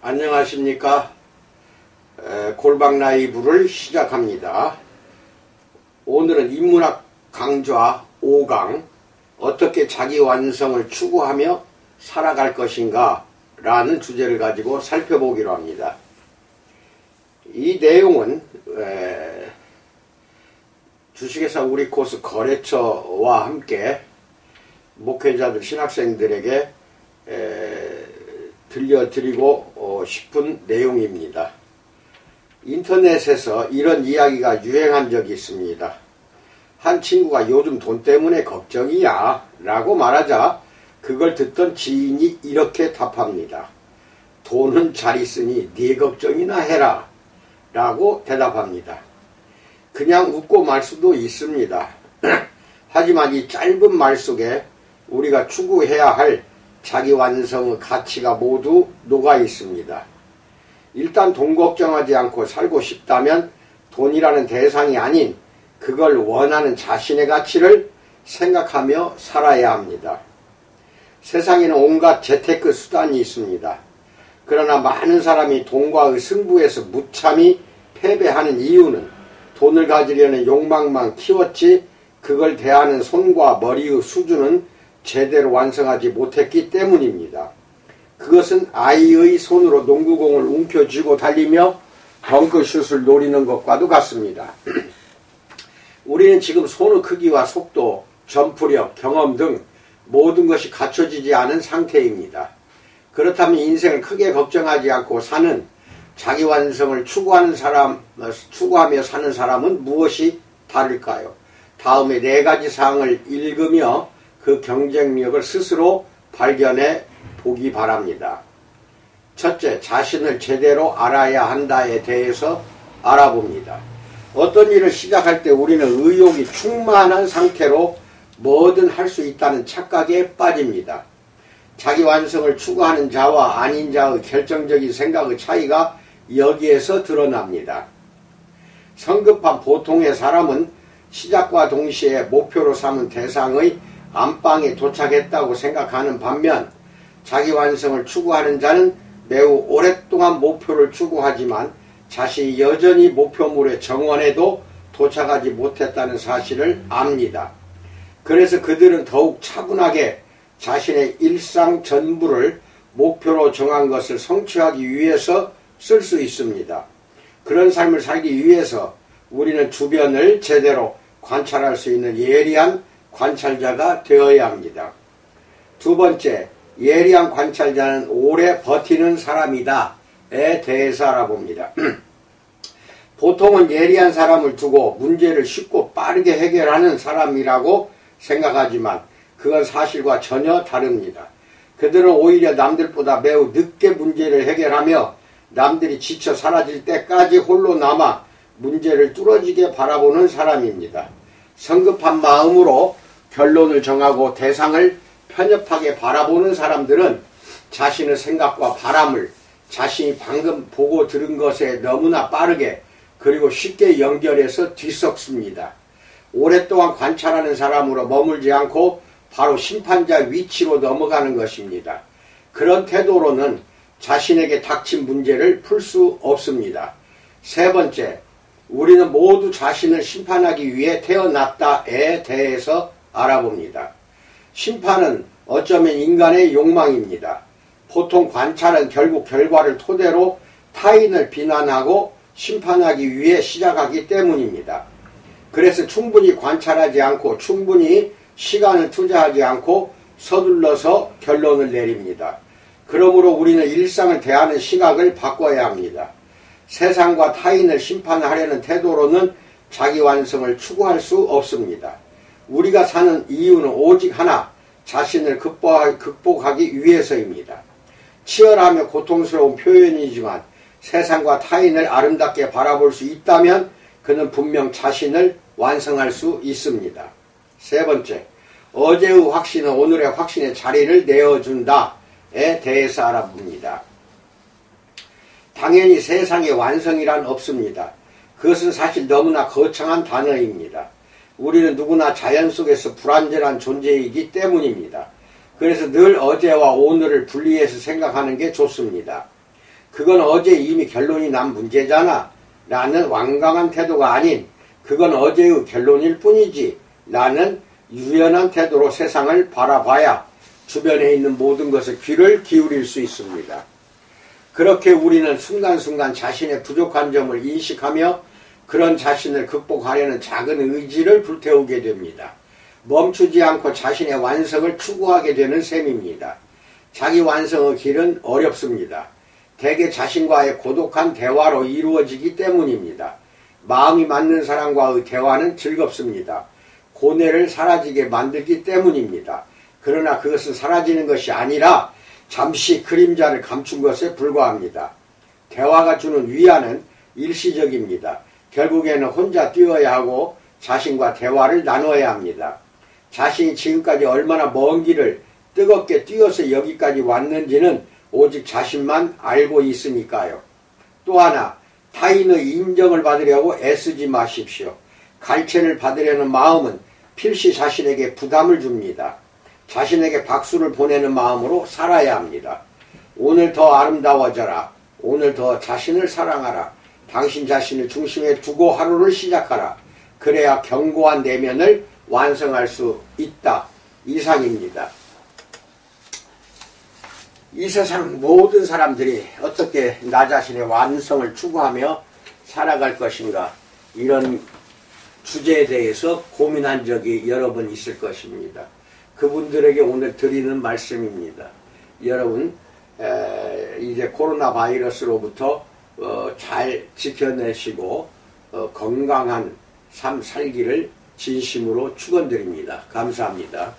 안녕하십니까. 골방 라이브를 시작합니다. 오늘은 인문학 강좌 5강 어떻게 자기 완성을 추구하며 살아갈 것인가 라는 주제를 가지고 살펴보기로 합니다. 이 내용은 주식회사 우리 코스 거래처와 함께 목회자들 신학생들에게 들려드리고 싶은 내용입니다. 인터넷에서 이런 이야기가 유행한 적이 있습니다. 한 친구가 요즘 돈 때문에 걱정이야 라고 말하자 그걸 듣던 지인이 이렇게 답합니다. 돈은 잘 있으니 네 걱정이나 해라 라고 대답합니다. 그냥 웃고 말 수도 있습니다. 하지만 이 짧은 말 속에 우리가 추구해야 할 자기 완성의 가치가 모두 녹아 있습니다. 일단 돈 걱정하지 않고 살고 싶다면 돈이라는 대상이 아닌 그걸 원하는 자신의 가치를 생각하며 살아야 합니다. 세상에는 온갖 재테크 수단이 있습니다. 그러나 많은 사람이 돈과의 승부에서 무참히 패배하는 이유는 돈을 가지려는 욕망만 키웠지 그걸 대하는 손과 머리의 수준은 제대로 완성하지 못했기 때문입니다. 그것은 아이의 손으로 농구공을 움켜쥐고 달리며 덩크슛을 노리는 것과도 같습니다. 우리는 지금 손의 크기와 속도, 점프력, 경험 등 모든 것이 갖춰지지 않은 상태입니다. 그렇다면 인생을 크게 걱정하지 않고 사는 자기 완성을 추구하며 사는 사람은 무엇이 다를까요? 다음에 4가지 사항을 읽으며 그 경쟁력을 스스로 발견해 보기 바랍니다. 첫째, 자신을 제대로 알아야 한다에 대해서 알아봅니다. 어떤 일을 시작할 때 우리는 의욕이 충만한 상태로 뭐든 할 수 있다는 착각에 빠집니다. 자기 완성을 추구하는 자와 아닌 자의 결정적인 생각의 차이가 여기에서 드러납니다. 성급한 보통의 사람은 시작과 동시에 목표로 삼은 대상의 안방에 도착했다고 생각하는 반면 자기 완성을 추구하는 자는 매우 오랫동안 목표를 추구하지만 자신이 여전히 목표물의 정원에도 도착하지 못했다는 사실을 압니다. 그래서 그들은 더욱 차분하게 자신의 일상 전부를 목표로 정한 것을 성취하기 위해서 쓸 수 있습니다. 그런 삶을 살기 위해서 우리는 주변을 제대로 관찰할 수 있는 예리한 관찰자가 되어야 합니다. 두 번째, 예리한 관찰자는 오래 버티는 사람이다에 대해서 알아봅니다. 보통은 예리한 사람을 두고 문제를 쉽고 빠르게 해결하는 사람이라고 생각하지만 그건 사실과 전혀 다릅니다. 그들은 오히려 남들보다 매우 늦게 문제를 해결하며 남들이 지쳐 사라질 때까지 홀로 남아 문제를 뚫어지게 바라보는 사람입니다. 성급한 마음으로 결론을 정하고 대상을 편협하게 바라보는 사람들은 자신의 생각과 바람을 자신이 방금 보고 들은 것에 너무나 빠르게 그리고 쉽게 연결해서 뒤섞습니다. 오랫동안 관찰하는 사람으로 머물지 않고 바로 심판자 위치로 넘어가는 것입니다. 그런 태도로는 자신에게 닥친 문제를 풀 수 없습니다. 세 번째, 우리는 모두 자신을 심판하기 위해 태어났다에 대해서 알아봅니다. 심판은 어쩌면 인간의 욕망입니다. 보통 관찰은 결국 결과를 토대로 타인을 비난하고 심판하기 위해 시작하기 때문입니다. 그래서 충분히 관찰하지 않고 충분히 시간을 투자하지 않고 서둘러서 결론을 내립니다. 그러므로 우리는 일상을 대하는 시각을 바꿔야 합니다. 세상과 타인을 심판하려는 태도로는 자기 완성을 추구할 수 없습니다. 우리가 사는 이유는 오직 하나, 자신을 극복하기 위해서입니다. 치열하며 고통스러운 표현이지만 세상과 타인을 아름답게 바라볼 수 있다면 그는 분명 자신을 완성할 수 있습니다. 세 번째, 어제의 확신은 오늘의 확신의 자리를 내어준다에 대해서 알아봅니다. 당연히 세상에 완성이란 없습니다. 그것은 사실 너무나 거창한 단어입니다. 우리는 누구나 자연 속에서 불완전한 존재이기 때문입니다. 그래서 늘 어제와 오늘을 분리해서 생각하는 게 좋습니다. 그건 어제 이미 결론이 난 문제잖아 라는 완강한 태도가 아닌 그건 어제의 결론일 뿐이지 라는 유연한 태도로 세상을 바라봐야 주변에 있는 모든 것에 귀를 기울일 수 있습니다. 그렇게 우리는 순간순간 자신의 부족한 점을 인식하며 그런 자신을 극복하려는 작은 의지를 불태우게 됩니다. 멈추지 않고 자신의 완성을 추구하게 되는 셈입니다. 자기 완성의 길은 어렵습니다. 대개 자신과의 고독한 대화로 이루어지기 때문입니다. 마음이 맞는 사람과의 대화는 즐겁습니다. 고뇌를 사라지게 만들기 때문입니다. 그러나 그것은 사라지는 것이 아니라 잠시 그림자를 감춘 것에 불과합니다. 대화가 주는 위안은 일시적입니다. 결국에는 혼자 뛰어야 하고 자신과 대화를 나눠야 합니다. 자신이 지금까지 얼마나 먼 길을 뜨겁게 뛰어서 여기까지 왔는지는 오직 자신만 알고 있으니까요. 또 하나, 타인의 인정을 받으려고 애쓰지 마십시오. 갈채를 받으려는 마음은 필시 자신에게 부담을 줍니다. 자신에게 박수를 보내는 마음으로 살아야 합니다. 오늘 더 아름다워져라. 오늘 더 자신을 사랑하라. 당신 자신을 중심에 두고 하루를 시작하라. 그래야 견고한 내면을 완성할 수 있다. 이상입니다. 이 세상 모든 사람들이 어떻게 나 자신의 완성을 추구하며 살아갈 것인가 이런 주제에 대해서 고민한 적이 여러 번 있을 것입니다. 그분들에게 오늘 드리는 말씀입니다. 여러분 이제 코로나 바이러스로부터 잘 지켜내시고 건강한 삶 살기를 진심으로 축원드립니다. 감사합니다.